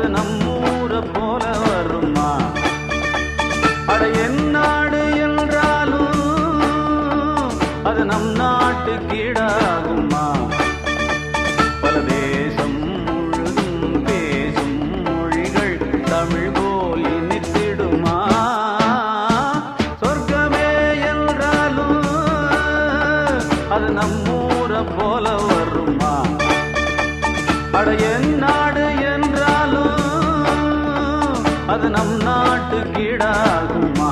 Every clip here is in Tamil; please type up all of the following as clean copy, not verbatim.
அது நம்மூர போல வருமா? அட என் நாடு என்றாலும் அது நம் நாட்டு கீடாகுமா? பல தேசம் முழுதும் பேசும் மொழிகள் தமிழ் போல் இனித்திடுமா? சொர்க்கமே என்றாலும் அது நம்மூர போல வருமா? அட என் நாடு என்றாலும் அது நம் நாட்டு கீடாகுமா?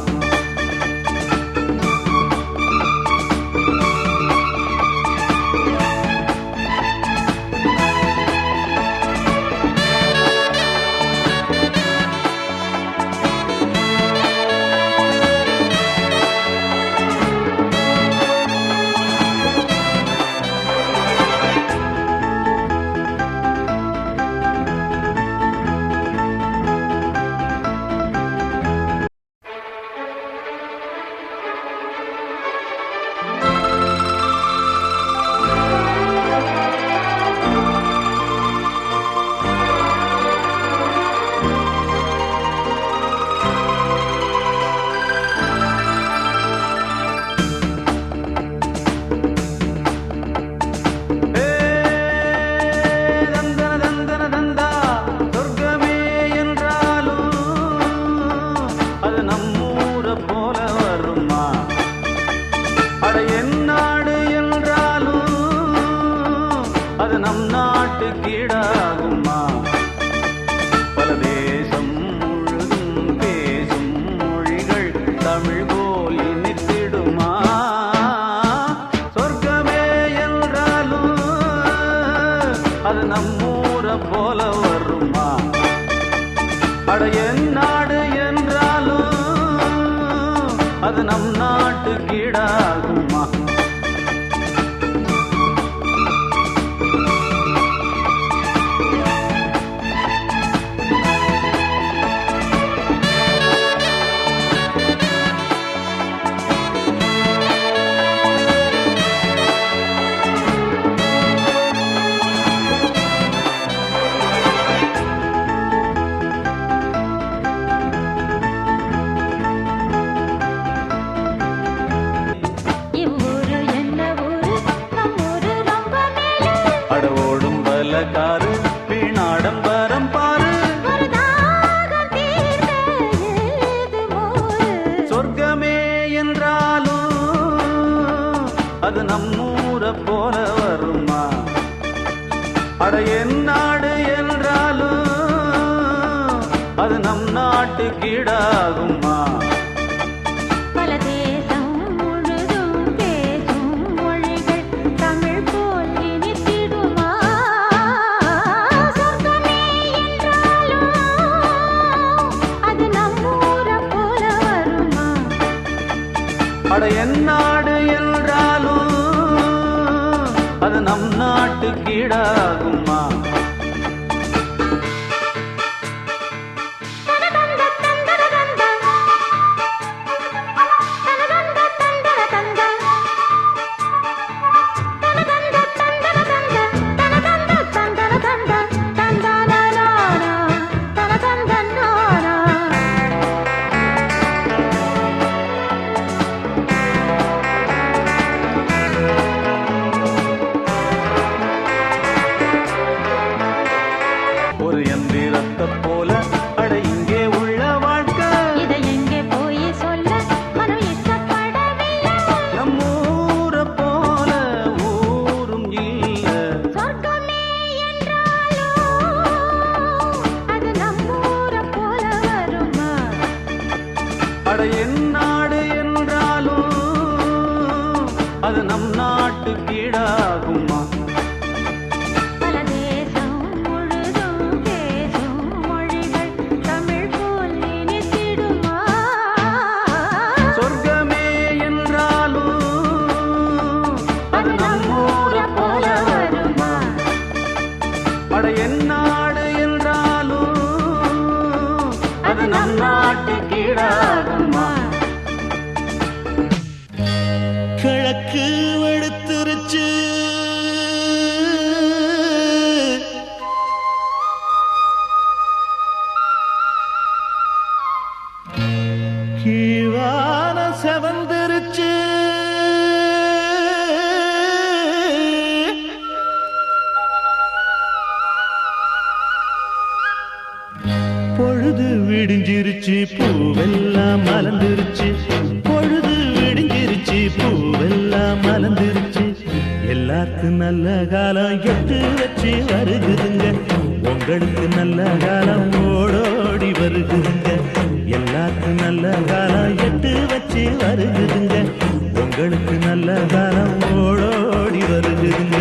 நம் நாட்டு கீடாகுமா? பல தேசம் முழுதும் பேசும் மொழிகள் தமிழ் போல் இனித்திடுமா? சொர்க்கமே என்றாலும் அது நம்மூர போல வருமா? அட என் நாடு என்றாலும் அது நம் நாட்டு கீடாகுமா? அடவோடும் பலகாரு வீணாடம்பரம் பாரு, சொர்க்கமே என்றாலும் அது நம்மூர போல வருமா? அட என் நாடு என்றாலும் அது நம் நாட்டு கீடாகுமா? அட என் நாடு என்றாலும் அது நம் நாட்டு கீடாகுமா? ஒரு எந்திரத்தை போல அட இங்கே உள்ள வாழ்க்கை, இதை எங்கே போய் சொல்ல மனம் இஷ்டப்படவில்லை. நம்மூர போல ஊரும் இல்ல. சொர்க்கமே என்றாலும் அது நம்மூர போல வருமா? அட என் நாடு என்றாலும் அது நம் நாட்டு கீடாகுமா? அட என் நாடு என்றாலும் அது நம் நாட்டு கீடாகுமா? கிழக்கு வெளுத்துருச்சு, கீழான செவந்திருச்சு பொழுது விடிஞ்சிருச்சு பூவெல்லாம் மலர்ந்துருச்சு பொழுது விடிஞ்சிருச்சு பூவெல்லாம் மலர்ந்துருச்சு எல்லாருக்கும் நல்ல காலம் எட்டு வச்சு வருகுதுங்க உங்களுக்கு நல்ல காலம் ஓடோடி வருகுதுங்க எல்லாருக்கும் நல்ல காலம் எட்டு வச்சு வருகுதுங்க உங்களுக்கு நல்ல காலம் ஓடோடி வருகுதுங்க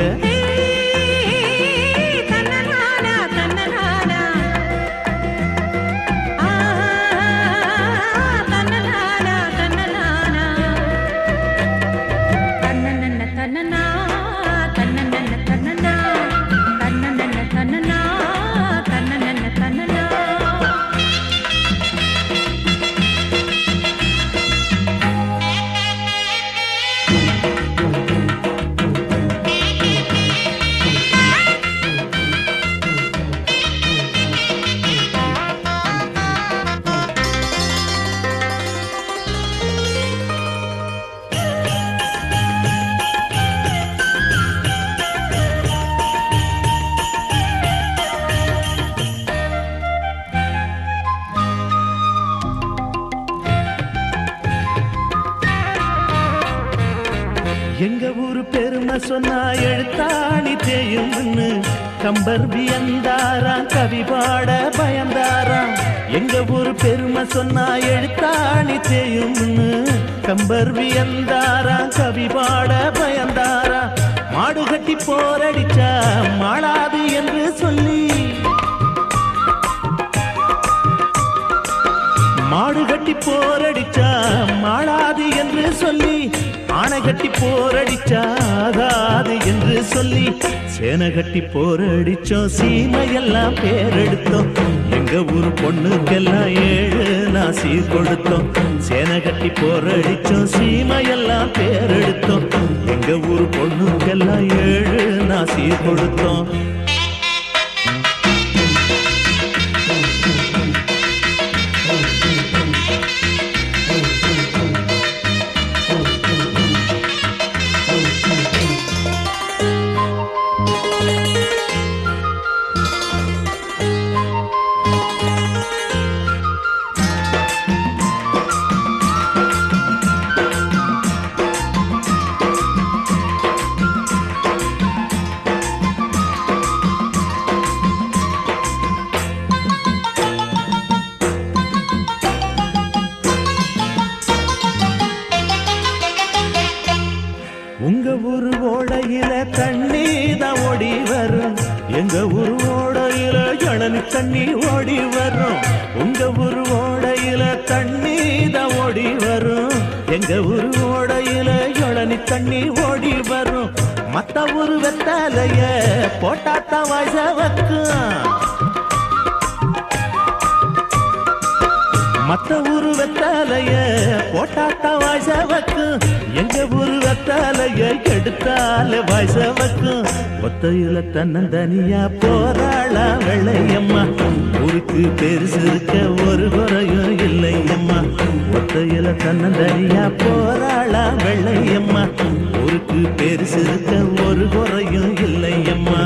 எங்க ஊரு பெருமை சொன்னா எழுத்தாணி தேயும்னு கம்பர் வியந்தாராம் கவி பாட பயந்தாராம் எங்க ஊரு பெருமை சொன்னா எழுத்தாணி தேயும்னு கம்பர் வியந்தாராம் கவி பாட பயந்தாராம் மாடு கட்டி போரடிச்சா மாளாது என்று சொல்லி மாடு கட்டி போரடிச்சா மாளாது என்று சொல்லி ஆனை கட்டி போரடிச்சாகாது என்று சொல்லி சேனை கட்டி போரடிச்சோம் சீமையெல்லாம் பேரெடுத்தோம் எங்க ஊரு பொண்ணுக்கெல்லாம் 7 நாசி கொடுத்தோம் சேனை கட்டி போரடிச்சோம் சீமையெல்லாம் பேரெடுத்தோம் எங்க ஊரு பொண்ணுக்கெல்லாம் 7 நாசி கொடுத்தோம் உங்க ஊரு ஓடையில தண்ணி தான் ஓடி வரும் எங்க ஊரு ஓடையில இளநி தண்ணி ஓடி வரும் உங்க ஊரு ஓடையில தண்ணி தான் ஓடி வரும் எங்க ஊரு ஓடையில இளநி தண்ணி ஓடி வரும் மத்த ஊரு வெத்தாலைய போட்டாத்தான் வாய்ஸ வைக்கும் மத்த ஊரு வெத்தாலைய போட்டாத்தா வாய்ஸ வைக்கும் எங்க ஊரு வெத்தாலைய எடுத்தால வாய்ஸ வைக்கும் ஒத்தையில தன்னந்தனியா போராளா வெள்ளையம்மா ஊருக்கு பெருசு இருக்க ஒரு குறையும் இல்லையம்மா ஒத்தையில தன்னந்தனியா போராளா வெள்ளையம்மா ஊருக்கு பெருசு இருக்க ஒரு குறையும் இல்லையம்மா